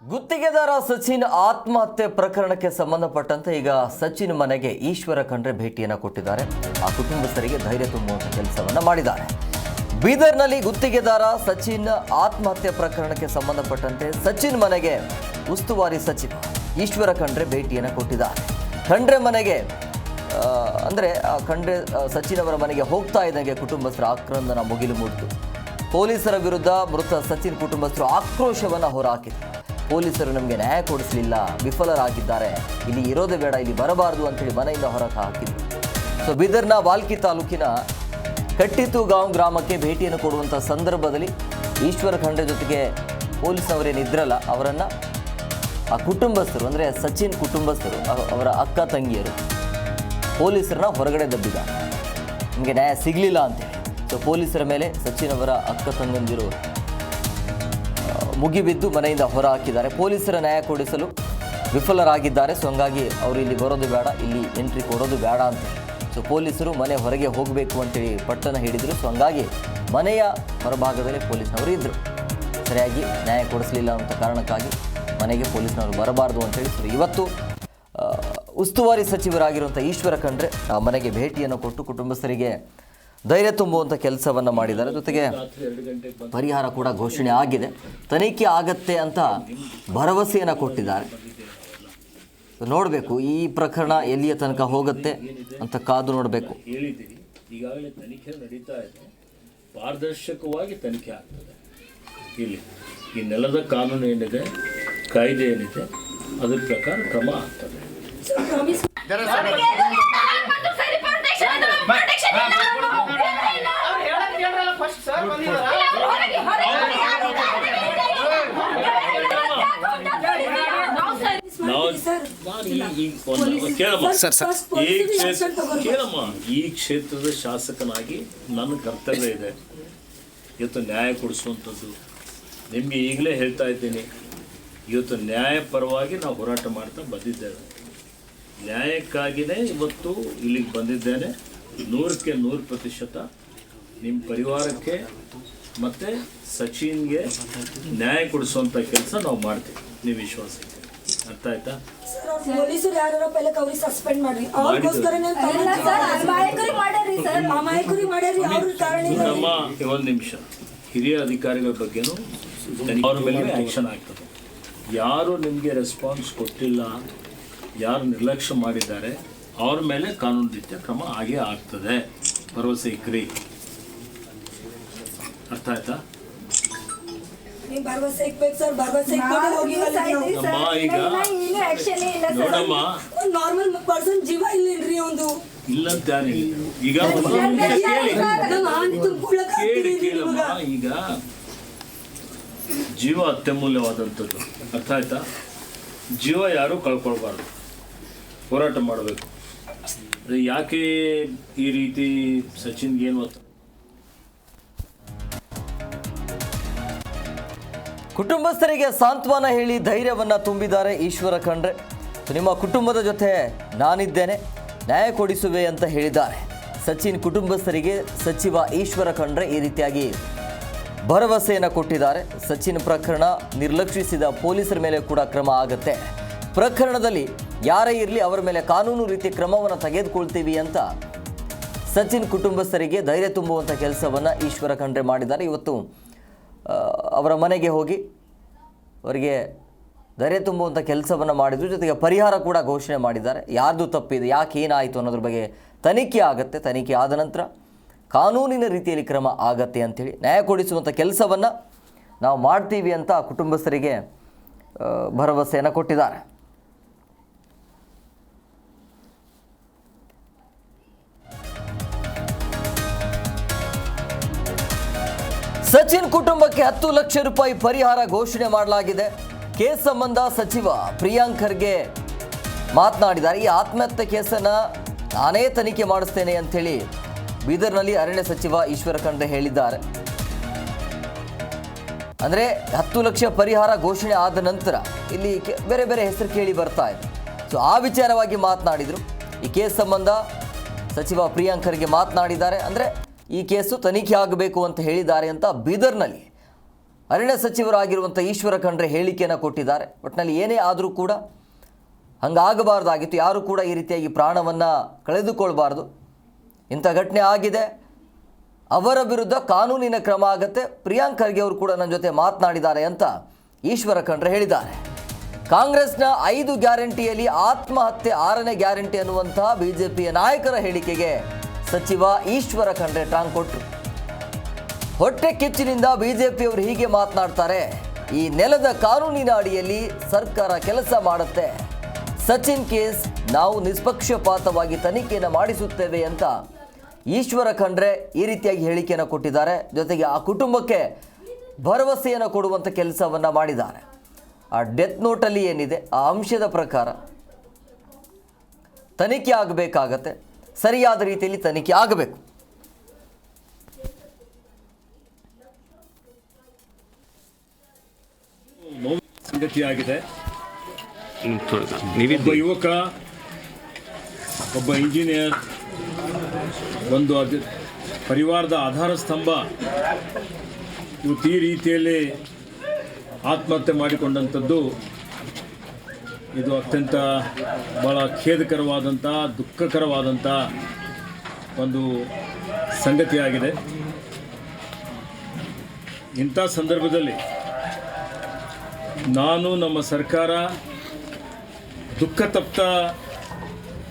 ಗುತ್ತಿಗೆದಾರ ಸಚಿನ್ ಆತ್ಮಹತ್ಯೆ ಪ್ರಕರಣಕ್ಕೆ ಸಂಬಂಧಪಟ್ಟಂತೆ ಈಗ ಸಚಿನ್ ಮನೆಗೆ ಈಶ್ವರ ಖಂಡ್ರೆ ಭೇಟಿಯನ್ನು ಕೊಟ್ಟಿದ್ದಾರೆ. ಆ ಕುಟುಂಬಸ್ಥರಿಗೆ ಧೈರ್ಯ ತುಂಬುವಂತ ಕೆಲಸವನ್ನ ಮಾಡಿದ್ದಾರೆ. ಬೀದರ್ನಲ್ಲಿ ಗುತ್ತಿಗೆದಾರ ಸಚಿನ್ ಆತ್ಮಹತ್ಯೆ ಪ್ರಕರಣಕ್ಕೆ ಸಂಬಂಧಪಟ್ಟಂತೆ ಸಚಿನ್ ಮನೆಗೆ ಉಸ್ತುವಾರಿ ಸಚಿವ ಈಶ್ವರ ಖಂಡ್ರೆ ಭೇಟಿಯನ್ನು ಕೊಟ್ಟಿದ್ದಾರೆ. ಖಂಡ್ರೆ ಮನೆಗೆ ಖಂಡ್ರೆ ಸಚಿನ್ ಅವರ ಮನೆಗೆ ಹೋಗ್ತಾ ಇದ್ದಂಗೆ ಕುಟುಂಬಸ್ಥರ ಆಕ್ರಂದನ ಮುಗಿಲು ಮುಟ್ಟಿತು. ಪೊಲೀಸರ ವಿರುದ್ಧ ಮೃತ ಸಚಿನ್ ಕುಟುಂಬಸ್ಥರು ಆಕ್ರೋಶವನ್ನು ಹೊರಹಾಕಿದರು. ಪೊಲೀಸರು ನಮಗೆ ನ್ಯಾಯ ಕೊಡಿಸಲಿಲ್ಲ, ವಿಫಲರಾಗಿದ್ದಾರೆ, ಇಲ್ಲಿ ಇರೋದೇ ಬೇಡ, ಇಲ್ಲಿ ಬರಬಾರದು ಅಂತೇಳಿ ಮನೆಯಿಂದ ಹೊರಗೆ ಹಾಕಿದ್ರು. ಸೊ ಬೀದರ್ನ ಬಾಲ್ಕಿ ತಾಲೂಕಿನ ಕಟ್ಟಿತುಗಾಂವ್ ಗ್ರಾಮಕ್ಕೆ ಭೇಟಿಯನ್ನು ಕೊಡುವಂಥ ಸಂದರ್ಭದಲ್ಲಿ ಈಶ್ವರ ಖಂಡ್ರೆ ಜೊತೆಗೆ ಪೊಲೀಸ್ನವರೇನಿದ್ರಲ್ಲ ಅವರನ್ನು ಆ ಕುಟುಂಬಸ್ಥರು ಅಂದರೆ ಸಚಿನ್ ಕುಟುಂಬಸ್ಥರು ಅವರ ಅಕ್ಕ ತಂಗಿಯರು ಪೊಲೀಸರನ್ನ ಹೊರಗಡೆ ದಬ್ಬಿದ್ದಾರೆ. ನಿಮಗೆ ನ್ಯಾಯ ಸಿಗಲಿಲ್ಲ ಅಂತೇಳಿ. ಸೊ ಪೊಲೀಸರ ಮೇಲೆ ಸಚಿನ್ ಅವರ ಅಕ್ಕ ತಂಗಂದಿರು ಮುಗಿಬಿದ್ದು ಮನೆಯಿಂದ ಹೊರ ಹಾಕಿದ್ದಾರೆ. ಪೊಲೀಸರ ನ್ಯಾಯ ಕೊಡಿಸಲು ವಿಫಲರಾಗಿದ್ದಾರೆ. ಸೊ ಹಂಗಾಗಿ ಅವರು ಇಲ್ಲಿ ಬರೋದು ಬೇಡ, ಇಲ್ಲಿ ಎಂಟ್ರಿ ಕೊಡೋದು ಬೇಡ ಅಂತೇಳಿ ಸೊ ಪೊಲೀಸರು ಮನೆ ಹೊರಗೆ ಹೋಗಬೇಕು ಅಂತೇಳಿ ಪಟ್ಟನ್ನು ಹಿಡಿದರು. ಸೊ ಹಂಗಾಗಿ ಮನೆಯ ಹೊರಭಾಗದಲ್ಲಿ ಪೊಲೀಸ್ನವರು ಇದ್ದರು. ಸರಿಯಾಗಿ ನ್ಯಾಯ ಕೊಡಿಸಲಿಲ್ಲ ಅಂತ ಕಾರಣಕ್ಕಾಗಿ ಮನೆಗೆ ಪೊಲೀಸ್ನವರು ಬರಬಾರ್ದು ಅಂತೇಳಿ ಸೊ ಇವತ್ತು ಉಸ್ತುವಾರಿ ಸಚಿವರಾಗಿರುವಂಥ ಈಶ್ವರ ಖಂಡ್ರೆ ಆ ಮನೆಗೆ ಭೇಟಿಯನ್ನು ಕೊಟ್ಟು ಕುಟುಂಬಸ್ಥರಿಗೆ ಧೈರ್ಯ ತುಂಬುವಂಥ ಕೆಲಸವನ್ನು ಮಾಡಿದ್ದಾರೆ. ಜೊತೆಗೆ ಪರಿಹಾರ ಕೂಡ ಘೋಷಣೆ ಆಗಿದೆ, ತನಿಖೆ ಆಗತ್ತೆ ಅಂತ ಭರವಸೆಯನ್ನು ಕೊಟ್ಟಿದ್ದಾರೆ. ನೋಡಬೇಕು ಈ ಪ್ರಕರಣ ಎಲ್ಲಿಯ ತನಕ ಹೋಗುತ್ತೆ ಅಂತ ಕಾದು ನೋಡಬೇಕು. ಈಗಾಗಲೇ ತನಿಖೆ ನಡೀತಾ ಇದೆ, ಪಾರದರ್ಶಕವಾಗಿ ತನಿಖೆ ಆಗ್ತದೆ. ಇಲ್ಲಿ ಈ ನೆಲದ ಕಾನೂನು ಏನಿದೆ, ಕಾಯ್ದೆ ಏನಿದೆ, ಅದ್ರ ಪ್ರಕಾರ ಕ್ರಮ ಆಗ್ತದೆ. ಕೇಳಮ್ಮ, ಈ ಕ್ಷೇತ್ರದ ಶಾಸಕನಾಗಿ ನನ್ನ ಕರ್ತವ್ಯ ಇದೆ ಇವತ್ತು ನ್ಯಾಯ ಕೊಡಿಸುವಂಥದ್ದು. ನಿಮಗೆ ಈಗಲೇ ಹೇಳ್ತಾ ಇದ್ದೀನಿ, ಇವತ್ತು ನ್ಯಾಯ ಪರವಾಗಿ ನಾವು ಹೋರಾಟ ಮಾಡ್ತಾ ಬಂದಿದ್ದೇವೆ. ನ್ಯಾಯಕ್ಕಾಗಿಯೇ ಇವತ್ತು ಇಲ್ಲಿಗೆ ಬಂದಿದ್ದೇನೆ. 100ಕ್ಕೆ 100% ನಿಮ್ಮ ಪರಿವಾರಕ್ಕೆ ಮತ್ತು ಸಚಿನ್ಗೆ ನ್ಯಾಯ ಕೊಡಿಸುವಂಥ ಕೆಲಸ ನಾವು ಮಾಡ್ತೀವಿ. ನೀವು ವಿಶ್ವಾಸ ಇದೆ, ಅರ್ಥ ಆಯ್ತಾ? ಪೊಲೀಸರು ಯಾರು ಪೈಲಕ್ ಅವ್ರಿಗೆ ಸಸ್ಪೆಂಡ್ ಮಾಡ್ರಿ, ಒಂದು ನಿಮಿಷ. ಹಿರಿಯ ಅಧಿಕಾರಿಗಳ ಬಗ್ಗೆನೂ ಅವ್ರ ಮೇಲೆ ಆ್ಯಕ್ಷನ್ ಆಗ್ತದೆ. ಯಾರು ನಿಮಗೆ ರೆಸ್ಪಾನ್ಸ್ ಕೊಟ್ಟಿಲ್ಲ, ಯಾರು ನಿರ್ಲಕ್ಷ್ಯ ಮಾಡಿದ್ದಾರೆ, ಅವ್ರ ಮೇಲೆ ಕಾನೂನು ರೀತಿಯ ಕ್ರಮ ಆಗೇ ಆಗ್ತದೆ. ಭರವಸೆ ಇಕ್ರಿ, ಅರ್ಥ ಆಯ್ತಾ? ನೋಡಮ್ಮ, ನಾರ್ಮಲ್ ಪರ್ಸನ್ ಜೀವ ಇಲ್ಲೇನ್ರಿ ಒಂದು ಇಲ್ಲಂತ ಯಾರಿಲ್ಲ. ಈಗ ಕೇಳಮ್ಮ, ಈಗ ಜೀವ ಅತ್ಯಮೂಲ್ಯವಾದಂಥದ್ದು, ಅರ್ಥ ಆಯ್ತಾ? ಜೀವ ಯಾರು ಕಳ್ಕೊಳ್ಬಾರ್ದು, ಹೋರಾಟ ಮಾಡಬೇಕು. ಯಾಕೆ ಈ ರೀತಿ ಸಚಿನ್ಗೆ ಏನು ಗೊತ್ತ? ಕುಟುಂಬಸ್ಥರಿಗೆ ಸಾಂತ್ವನ ಹೇಳಿ ಧೈರ್ಯವನ್ನ ತುಂಬಿದ್ದಾರೆ ಈಶ್ವರ ಖಂಡ್ರೆ. ನಿಮ್ಮ ಕುಟುಂಬದ ಜೊತೆ ನಾನಿದ್ದೇನೆ, ನ್ಯಾಯ ಕೊಡಿಸುವೆ ಅಂತ ಹೇಳಿದ್ದಾರೆ. ಸಚಿನ್ ಕುಟುಂಬಸ್ಥರಿಗೆ ಸಚಿವ ಈಶ್ವರ ಖಂಡ್ರೆ ಈ ರೀತಿಯಾಗಿ ಭರವಸೆಯನ್ನು ಕೊಟ್ಟಿದ್ದಾರೆ. ಸಚಿನ್ ಪ್ರಕರಣ ನಿರ್ಲಕ್ಷಿಸಿದ ಪೊಲೀಸರ ಮೇಲೆ ಕೂಡ ಕ್ರಮ ಆಗುತ್ತೆ. ಪ್ರಕರಣದಲ್ಲಿ ಯಾರೇ ಇರಲಿ ಅವರ ಮೇಲೆ ಕಾನೂನು ರೀತಿಯ ಕ್ರಮವನ್ನು ತೆಗೆದುಕೊಳ್ತೀವಿ ಅಂತ ಸಚಿನ್ ಕುಟುಂಬಸ್ಥರಿಗೆ ಧೈರ್ಯ ತುಂಬುವಂಥ ಕೆಲಸವನ್ನು ಈಶ್ವರ ಖಂಡ್ರೆ ಮಾಡಿದ್ದಾರೆ. ಇವತ್ತು ಅವರ ಮನೆಗೆ ಹೋಗಿ ಅವರಿಗೆ ಧೈರ್ಯ ತುಂಬುವಂಥ ಕೆಲಸವನ್ನು ಮಾಡಿದ್ರು. ಜೊತೆಗೆ ಪರಿಹಾರ ಕೂಡ ಘೋಷಣೆ ಮಾಡಿದ್ದಾರೆ. ಯಾರ್ದು ತಪ್ಪಿದೆ, ಯಾಕೆ ಏನಾಯಿತು ಅನ್ನೋದ್ರ ಬಗ್ಗೆ ತನಿಖೆ ಆಗುತ್ತೆ. ತನಿಖೆ ಆದ ನಂತರ ಕಾನೂನಿನ ರೀತಿಯಲ್ಲಿ ಕ್ರಮ ಆಗತ್ತೆ ಅಂಥೇಳಿ ನ್ಯಾಯ ಕೊಡಿಸುವಂಥ ಕೆಲಸವನ್ನು ನಾವು ಮಾಡ್ತೀವಿ ಅಂತ ಕುಟುಂಬಸ್ಥರಿಗೆ ಭರವಸೆಯನ್ನು ಕೊಟ್ಟಿದ್ದಾರೆ. ಸಚಿನ್ ಕುಟುಂಬಕ್ಕೆ 10 ಲಕ್ಷ ರೂಪಾಯಿ ಪರಿಹಾರ ಘೋಷಣೆ ಮಾಡಲಾಗಿದೆ. ಕೇಸ್ ಸಂಬಂಧ ಸಚಿವ ಪ್ರಿಯಾಂಕ್ ಖರ್ಗೆ ಮಾತನಾಡಿದ್ದಾರೆ. ಈ ಆತ್ಮಹತ್ಯೆ ಕೇಸನ್ನು ನಾನೇ ತನಿಖೆ ಮಾಡಿಸ್ತೇನೆ ಅಂಥೇಳಿ ಬೀದರ್ನಲ್ಲಿ ಅರಣ್ಯ ಸಚಿವ ಈಶ್ವರ ಖಂಡ್ರೆ ಹೇಳಿದ್ದಾರೆ. ಅಂದರೆ 10 ಲಕ್ಷ ಪರಿಹಾರ ಘೋಷಣೆ ಆದ ನಂತರ ಇಲ್ಲಿ ಬೇರೆ ಬೇರೆ ಹೆಸರು ಕೇಳಿ ಬರ್ತಾ ಇದೆ. ಸೊ ಆ ವಿಚಾರವಾಗಿ ಮಾತನಾಡಿದರು. ಈ ಕೇಸ್ ಸಂಬಂಧ ಸಚಿವ ಪ್ರಿಯಾಂಕ್ ಖರ್ಗೆ ಮಾತನಾಡಿದ್ದಾರೆ. ಅಂದರೆ ಈ ಕೇಸು ತನಿಖೆ ಆಗಬೇಕು ಅಂತ ಹೇಳಿದ್ದಾರೆ ಅಂತ ಬೀದರ್ನಲ್ಲಿ ಅರಣ್ಯ ಸಚಿವರಾಗಿರುವಂಥ ಈಶ್ವರ ಖಂಡ್ರೆ ಹೇಳಿಕೆಯನ್ನು ಕೊಟ್ಟಿದ್ದಾರೆ. ಒಟ್ಟಿನಲ್ಲಿ ಏನೇ ಆದರೂ ಕೂಡ ಹಂಗಾಗಬಾರ್ದಾಗಿತ್ತು, ಯಾರು ಕೂಡ ಈ ರೀತಿಯಾಗಿ ಪ್ರಾಣವನ್ನು ಕಳೆದುಕೊಳ್ಬಾರ್ದು. ಇಂಥ ಘಟನೆ ಆಗಿದೆ, ಅವರ ವಿರುದ್ಧ ಕಾನೂನಿನ ಕ್ರಮ ಆಗುತ್ತೆ. ಪ್ರಿಯಾಂಕ್ ಖರ್ಗೆ ಅವರು ಕೂಡ ನನ್ನ ಜೊತೆ ಮಾತನಾಡಿದ್ದಾರೆ ಅಂತ ಈಶ್ವರ ಖಂಡ್ರೆ ಹೇಳಿದ್ದಾರೆ. ಕಾಂಗ್ರೆಸ್ನ 5 ಗ್ಯಾರಂಟಿಯಲ್ಲಿ ಆತ್ಮಹತ್ಯೆ 6ನೇ ಗ್ಯಾರಂಟಿ ಅನ್ನುವಂತಹ ಬಿಜೆಪಿಯ ನಾಯಕರ ಹೇಳಿಕೆಗೆ ಸಚಿವ ಈಶ್ವರ ಖಂಡ್ರೆ ಟಾಂಗ್ ಕೊಟ್ಟರು. ಹೊಟ್ಟೆ ಕಿಚ್ಚಿನಿಂದ ಬಿಜೆಪಿಯವರು ಹೀಗೆ ಮಾತನಾಡ್ತಾರೆ, ಈ ನೆಲದ ಕಾನೂನಿನ ಅಡಿಯಲ್ಲಿ ಸರ್ಕಾರ ಕೆಲಸ ಮಾಡುತ್ತೆ, ಸಚಿನ್ ಕೇಸ್ ನಾವು ನಿಷ್ಪಕ್ಷಪಾತವಾಗಿ ತನಿಖೆಯನ್ನು ಮಾಡಿಸುತ್ತೇವೆ ಅಂತ ಈಶ್ವರ ಖಂಡ್ರೆ ಈ ರೀತಿಯಾಗಿ ಹೇಳಿಕೆಯನ್ನು ಕೊಟ್ಟಿದ್ದಾರೆ. ಜೊತೆಗೆ ಆ ಕುಟುಂಬಕ್ಕೆ ಭರವಸೆಯನ್ನು ಕೊಡುವಂಥ ಕೆಲಸವನ್ನು ಮಾಡಿದ್ದಾರೆ. ಆ ಡೆತ್ ನೋಟಲ್ಲಿ ಏನಿದೆ ಆ ಅಂಶದ ಪ್ರಕಾರ ತನಿಖೆ ಆಗಬೇಕಾಗತ್ತೆ, ಸರಿಯಾದ ರೀತಿಯಲ್ಲಿ ತನಿಖೆ ಆಗಬೇಕು. ಸಂಗತಿಯಾಗಿದೆ. ಒಬ್ಬ ಯುವಕ, ಒಬ್ಬ ಇಂಜಿನಿಯರ್, ಒಂದು ಪರಿವಾರದ ಆಧಾರ ಸ್ತಂಭ ಇವತ್ತು ಈ ರೀತಿಯಲ್ಲಿ ಆತ್ಮಹತ್ಯೆ ಮಾಡಿಕೊಂಡಂಥದ್ದು ಇದು ಅತ್ಯಂತ ಭಾಳ ಖೇದಕರವಾದಂಥ, ದುಃಖಕರವಾದಂಥ ಒಂದು ಸಂಗತಿಯಾಗಿದೆ. ಇಂಥ ಸಂದರ್ಭದಲ್ಲಿ ನಾನು, ನಮ್ಮ ಸರ್ಕಾರ ದುಃಖ ತಪ್ತ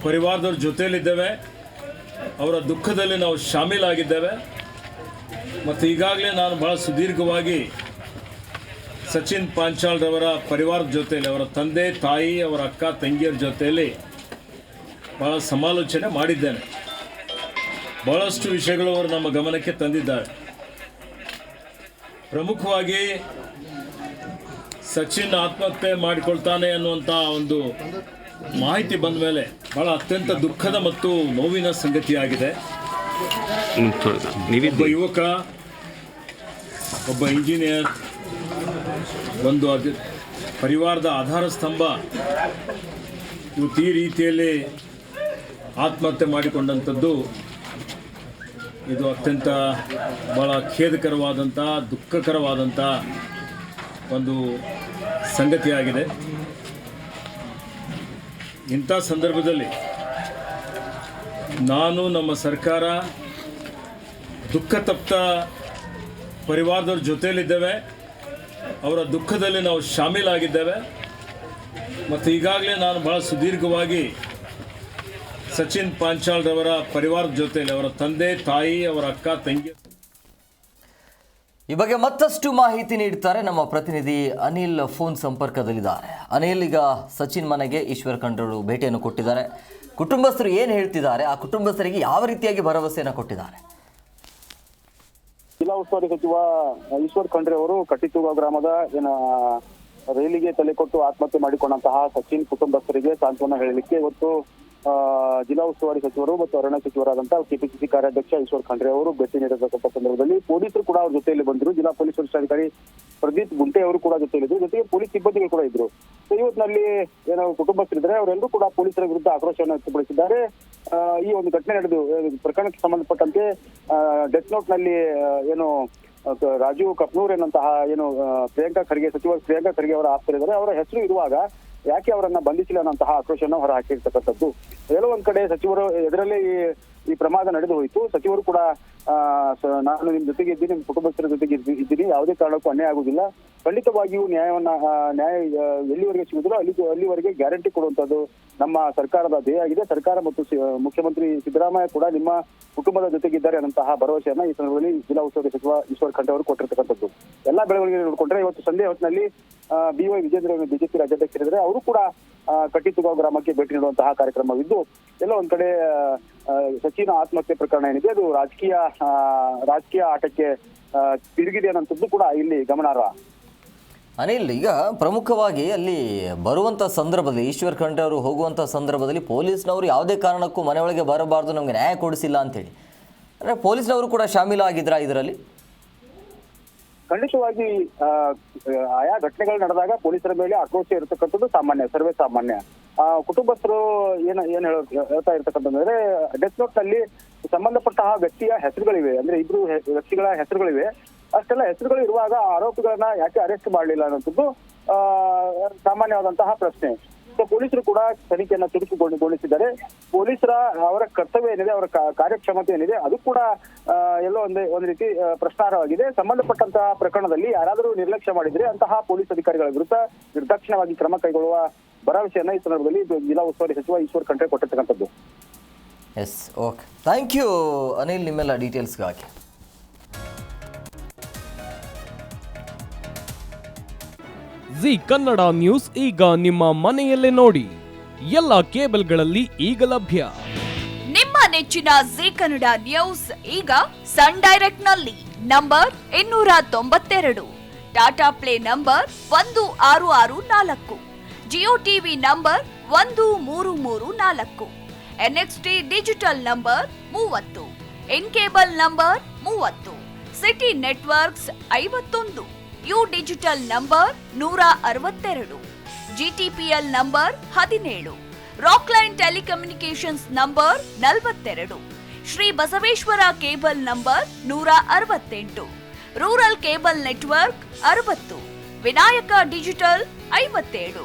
ಪರಿವಾರದವ್ರ ಜೊತೆಯಲ್ಲಿದ್ದೇವೆ, ಅವರ ದುಃಖದಲ್ಲಿ ನಾವು ಶಾಮೀಲಾಗಿದ್ದೇವೆ. ಮತ್ತು ಈಗಾಗಲೇ ನಾನು ಭಾಳ ಸುದೀರ್ಘವಾಗಿ ಸಚಿನ್ ಪಾಂಚಾಲ್ರವರ ಪರಿವಾರದ ಜೊತೆಯಲ್ಲಿ, ಅವರ ತಂದೆ ತಾಯಿ, ಅವರ ಅಕ್ಕ ತಂಗಿಯರ ಜೊತೆಯಲ್ಲಿ ಭಾಳ ಸಮಾಲೋಚನೆ ಮಾಡಿದ್ದೇನೆ. ಭಾಳಷ್ಟು ವಿಷಯಗಳು ಅವರು ನಮ್ಮ ಗಮನಕ್ಕೆ ತಂದಿದ್ದಾರೆ. ಪ್ರಮುಖವಾಗಿ ಸಚಿನ್ ಆತ್ಮಹತ್ಯೆ ಮಾಡಿಕೊಳ್ತಾನೆ ಅನ್ನುವಂಥ ಒಂದು ಮಾಹಿತಿ ಬಂದ ಮೇಲೆ ಭಾಳ ಅತ್ಯಂತ ದುಃಖದ ಮತ್ತು ನೋವಿನ ಸಂಗತಿಯಾಗಿದೆ. ಒಬ್ಬ ಯುವಕ, ಒಬ್ಬ ಇಂಜಿನಿಯರ್, ಒಂದು ಪರಿವಾರದ ಆಧಾರ ಸ್ತಂಭ ಇವತ್ತು ಈ ರೀತಿಯಲ್ಲಿ ಆತ್ಮಹತ್ಯೆ ಮಾಡಿಕೊಂಡಂಥದ್ದು ಇದು ಅತ್ಯಂತ ಭಾಳ ಖೇದಕರವಾದಂಥ, ದುಃಖಕರವಾದಂಥ ಒಂದು ಸಂಗತಿಯಾಗಿದೆ. ಇಂಥ ಸಂದರ್ಭದಲ್ಲಿ ನಾನು, ನಮ್ಮ ಸರ್ಕಾರ ದುಃಖ ತಪ್ತ ಪರಿವಾರದವ್ರ ಜೊತೆಯಲ್ಲಿದ್ದೇವೆ, ಅವರ ದುಃಖದಲ್ಲಿ ನಾವು ಶಾಮೀಲಾಗಿದ್ದೇವೆ. ಮತ್ತು ಈಗಾಗಲೇ ನಾನು ಭಾಳ ಸುದೀರ್ಘವಾಗಿ ಸಚಿನ್ ಪಾಂಚಾಲ್ರವರ ಪರಿವಾರದ ಜೊತೆಯಲ್ಲಿ, ಅವರ ತಂದೆ ತಾಯಿ, ಅವರ ಅಕ್ಕ ತಂಗಿ. ಈ ಬಗ್ಗೆ ಮತ್ತಷ್ಟು ಮಾಹಿತಿ ನೀಡ್ತಾರೆ ನಮ್ಮ ಪ್ರತಿನಿಧಿ ಅನಿಲ್. ಫೋನ್ ಸಂಪರ್ಕದಲ್ಲಿದ್ದಾರೆ. ಅನಿಲ್, ಈಗ ಸಚಿನ್ ಮನೆಗೆ ಈಶ್ವರ ಖಂಡ್ರೆ ಭೇಟಿಯನ್ನು ಕೊಟ್ಟಿದ್ದಾರೆ. ಕುಟುಂಬಸ್ಥರು ಏನು ಹೇಳ್ತಿದ್ದಾರೆ, ಆ ಕುಟುಂಬಸ್ಥರಿಗೆ ಯಾವ ರೀತಿಯಾಗಿ ಭರವಸೆಯನ್ನು ಕೊಟ್ಟಿದ್ದಾರೆ? ಜಿಲ್ಲಾ ಉಸ್ತುವಾರಿ ಸಚಿವ ಈಶ್ವರ್ ಖಂಡ್ರೆ ಅವರು ಕಟ್ಟಿತೂಗ ಗ್ರಾಮದ ರೈಲಿಗೆ ತಲೆ ಕೊಟ್ಟು ಆತ್ಮಹತ್ಯೆ ಮಾಡಿಕೊಂಡಂತಹ ಸಚಿನ್ ಕುಟುಂಬಸ್ಥರಿಗೆ ಸಾಂತ್ವನ ಹೇಳಲಿಕ್ಕೆ ಇವತ್ತು ಜಿಲ್ಲಾ ಉಸ್ತುವಾರಿ ಸಚಿವರು ಮತ್ತು ಅರಣ್ಯ ಸಚಿವರಾದಂತಹ ಕೆಪಿಸಿಸಿ ಕಾರ್ಯಾಧ್ಯಕ್ಷ ಈಶ್ವರ್ ಖಂಡ್ರೆ ಅವರು ಭೇಟಿ ನೀಡಿರತಕ್ಕಂಥ ಸಂದರ್ಭದಲ್ಲಿ ಪೊಲೀಸರು ಕೂಡ ಅವ್ರ ಜೊತೆಯಲ್ಲಿ ಬಂದರು. ಜಿಲ್ಲಾ ಪೊಲೀಸ್ ವರಿಷ್ಠಾಧಿಕಾರಿ ಪ್ರದೀಪ್ ಗುಂಟೆ ಅವರು ಕೂಡ ಜೊತೆಯಲ್ಲಿದ್ದರು. ಜೊತೆಗೆ ಪೊಲೀಸ್ ಸಿಬ್ಬಂದಿಗಳು ಕೂಡ ಇದ್ರು. ಇವತ್ತಿನಲ್ಲಿ ಏನೋ ಕುಟುಂಬಸ್ಥರಿದ್ದಾರೆ, ಅವರೆಲ್ಲರೂ ಕೂಡ ಪೊಲೀಸರ ವಿರುದ್ಧ ಆಕ್ರೋಶವನ್ನು ವ್ಯಕ್ತಪಡಿಸಿದ್ದಾರೆ. ಈ ಒಂದು ಘಟನೆ ನಡೆದು ಪ್ರಕರಣಕ್ಕೆ ಸಂಬಂಧಪಟ್ಟಂತೆ ಡೆತ್ ನೋಟ್ ನಲ್ಲಿ ಏನು ರಾಜೀವ್ ಕಪ್ನೂರ್ ಎನ್ನುವಂತಹ ಏನು ಪ್ರಿಯಾಂಕಾ ಖರ್ಗೆ, ಸಚಿವ ಪ್ರಿಯಾಂಕಾ ಖರ್ಗೆ ಅವರ ಆಪ್ತರಿದ್ದಾರೆ, ಅವರ ಹೆಸರು ಇರುವಾಗ ಯಾಕೆ ಅವರನ್ನ ಬಂಧಿಸಿಲ್ಲ ಅನ್ನೋಂತಹ ಆಕ್ರೋಶವನ್ನು ಹೊರ ಹಾಕಿರ್ತಕ್ಕಂಥದ್ದು. ಎಲ್ಲೋ ಒಂದ್ ಕಡೆ ಸಚಿವರು ಎದುರಲ್ಲೇ ಈ ಪ್ರಮಾದ ನಡೆದು ಹೋಯಿತು. ಸಚಿವರು ಕೂಡ ನಾನು ನಿಮ್ ಜೊತೆಗೆ ಇದ್ದೀನಿ, ನಿಮ್ ಕುಟುಂಬಸ್ಥರ ಜೊತೆಗೆ ಇದ್ದೀನಿ, ಯಾವುದೇ ಕಾರಣಕ್ಕೂ ಅನ್ಯಾಯ ಆಗುದಿಲ್ಲ, ಖಂಡಿತವಾಗಿಯೂ ನ್ಯಾಯ ಎಲ್ಲಿವರೆಗೆ ಸಿಗುದಿಲ್ಲ ಅಲ್ಲಿವರೆಗೆ ಗ್ಯಾರಂಟಿ ಕೊಡುವಂತದ್ದು ನಮ್ಮ ಸರ್ಕಾರದ ಧ್ಯೇಯ ಆಗಿದೆ. ಸರ್ಕಾರ ಮತ್ತು ಮುಖ್ಯಮಂತ್ರಿ ಸಿದ್ದರಾಮಯ್ಯ ಕೂಡ ನಿಮ್ಮ ಕುಟುಂಬದ ಜೊತೆಗಿದ್ದಾರೆ ಅನ್ನಂತಹ ಭರವಸೆಯನ್ನ ಈ ಸಂದರ್ಭದಲ್ಲಿ ಜಿಲ್ಲಾ ಉಸ್ತುವಾರಿ ಸಚಿವ ಈಶ್ವರ್ ಖಂಡ್ರೆ ಅವರು ಕೊಟ್ಟಿರ್ತಕ್ಕಂಥದ್ದು. ಎಲ್ಲಾ ಬೆಳವಣಿಗೆ ನೋಡಿಕೊಂಡ್ರೆ ಇವತ್ತು ಸಂಜೆ ಹೊತ್ತಿನಲ್ಲಿ BY ವಿಜೇಂದ್ರ ಬಿಜೆಪಿ ರಾಜ್ಯಾಧ್ಯಕ್ಷರಿದ್ದಾರೆ, ಅವರು ಕೂಡ ಕಟ್ಟಿತುಗಾವ್ ಗ್ರಾಮಕ್ಕೆ ಭೇಟಿ ನೀಡುವಂತಹ ಕಾರ್ಯಕ್ರಮವಿದ್ದು, ಎಲ್ಲ ಒಂದ್ ಕಡೆ ಸಚಿನ್ ಆತ್ಮಹತ್ಯೆ ಪ್ರಕರಣ ಏನಿದೆ ಅದು ರಾಜಕೀಯ ಆಟಕ್ಕೆ ತಿರುಗಿದೆ ಅನ್ನೋಂಥದ್ದು ಕೂಡ ಇಲ್ಲಿ ಗಮನಾರ್ಹ. ಅನಿಲ್, ಈಗ ಪ್ರಮುಖವಾಗಿ ಅಲ್ಲಿ ಬರುವಂಥ ಸಂದರ್ಭದಲ್ಲಿ ಈಶ್ವರ್ ಖಂಡ್ರೆ ಅವರು ಹೋಗುವಂಥ ಸಂದರ್ಭದಲ್ಲಿ ಪೊಲೀಸ್ನವರು ಯಾವುದೇ ಕಾರಣಕ್ಕೂ ಮನೆ ಒಳಗೆ ಬರಬಾರ್ದು, ನಮಗೆ ನ್ಯಾಯ ಕೊಡಿಸಿಲ್ಲ ಅಂತೇಳಿ, ಅಂದರೆ ಪೊಲೀಸ್ನವರು ಕೂಡ ಶಾಮೀಲಾಗಿದ್ರಾ ಇದರಲ್ಲಿ? ಖಂಡಿತವಾಗಿ ಆಯಾ ಘಟನೆಗಳು ನಡೆದಾಗ ಪೊಲೀಸರ ಮೇಲೆ ಆಕ್ರೋಶ ಇರತಕ್ಕಂಥದ್ದು ಸಾಮಾನ್ಯ, ಸರ್ವೇ ಸಾಮಾನ್ಯ. ಕುಟುಂಬಸ್ಥರು ಏನ್ ಹೇಳ್ತಾ ಇರ್ತಕ್ಕಂಥದ್ರೆ, ಡೆತ್ ನೋಟ್ ನಲ್ಲಿ ಸಂಬಂಧಪಟ್ಟ ವ್ಯಕ್ತಿಯ ಹೆಸರುಗಳಿವೆ, ಅಂದ್ರೆ 2 ವ್ಯಕ್ತಿಗಳ ಹೆಸರುಗಳಿವೆ. ಅಷ್ಟೆಲ್ಲ ಹೆಸರುಗಳು ಇರುವಾಗ ಆರೋಪಿಗಳನ್ನ ಯಾಕೆ ಅರೆಸ್ಟ್ ಮಾಡಲಿಲ್ಲ ಅನ್ನೋದು ಸಾಮಾನ್ಯವಾದಂತಹ ಪ್ರಶ್ನೆ. ಸೊ ಪೊಲೀಸರು ಕೂಡ ತನಿಖೆಯನ್ನ ಚುರುಕುಗೊಳಿಸಿದ್ದಾರೆ. ಪೊಲೀಸರ ಅವರ ಕರ್ತವ್ಯ ಏನಿದೆ, ಅವರ ಕಾರ್ಯಕ್ಷಮತೆ ಏನಿದೆ, ಅದು ಕೂಡ ಎಲ್ಲೋ ಒಂದು ರೀತಿ ಪ್ರಶ್ನಾರ್ಹವಾಗಿದೆ. ಸಂಬಂಧಪಟ್ಟಂತಹ ಪ್ರಕರಣದಲ್ಲಿ ಯಾರಾದರೂ ನಿರ್ಲಕ್ಷ್ಯ ಮಾಡಿದ್ರೆ ಅಂತಹ ಪೊಲೀಸ್ ಅಧಿಕಾರಿಗಳ ವಿರುದ್ಧ ನಿರ್ದಾಕ್ಷಿಣ್ಯವಾಗಿ ಕ್ರಮ ಕೈಗೊಳ್ಳುವ ಭರವಸೆಯನ್ನ ಈ ಸಂದರ್ಭದಲ್ಲಿ ಜಿಲ್ಲಾ ಉಸ್ತುವಾರಿ ಸಚಿವ ಈಶ್ವರ್ ಖಂಡ್ರೆ ಕೊಟ್ಟಿರ್ತಕ್ಕಂಥದ್ದು. Yes, okay, thank you Anil ನಿಮ್ಮೆಲ್ಲ ಡೀಟೇಲ್ಸ್ಗಾಗಿ. ಜಿ ಕನ್ನಡ ನ್ಯೂಸ್ ಈಗ ನಿಮ್ಮ ಮನೆಯಲ್ಲೇ ನೋಡಿ. ಎಲ್ಲ ಕೇಬಲ್ಗಳಲ್ಲಿ ಈಗ ಲಭ್ಯ. ನಿಮ್ಮ ನೆಚ್ಚಿನ ಜಿ ಕನ್ನಡ ನ್ಯೂಸ್ ಈಗ ಸನ್ ಡೈರೆಕ್ಟ್ ನಲ್ಲಿ number 292, Tata play number 1664, Jio TV number 1334, NXT digital number 30, in cable number 30, city networks 51, U digital number 162, GTPL number 17, Rockline telecommunications number 42, Shri Basaveshwara cable number 168, rural cable network 60, Vinayaka digital 57,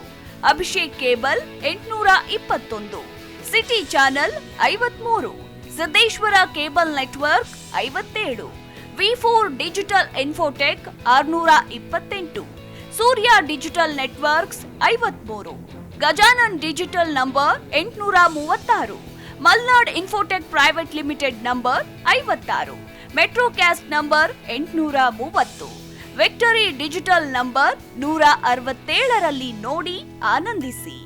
Abhishek cable 821, city channel 53, Siddeshwara cable network 57, V4 digital Infotech 628, Surya digital networks 53, Gajanan digital number 836, Malnad Infotech Private Limited number 56, Metrocast number 830, Victory Digital number 167ರಲ್ಲಿ ನೋಡಿ ಆನಂದಿಸಿ.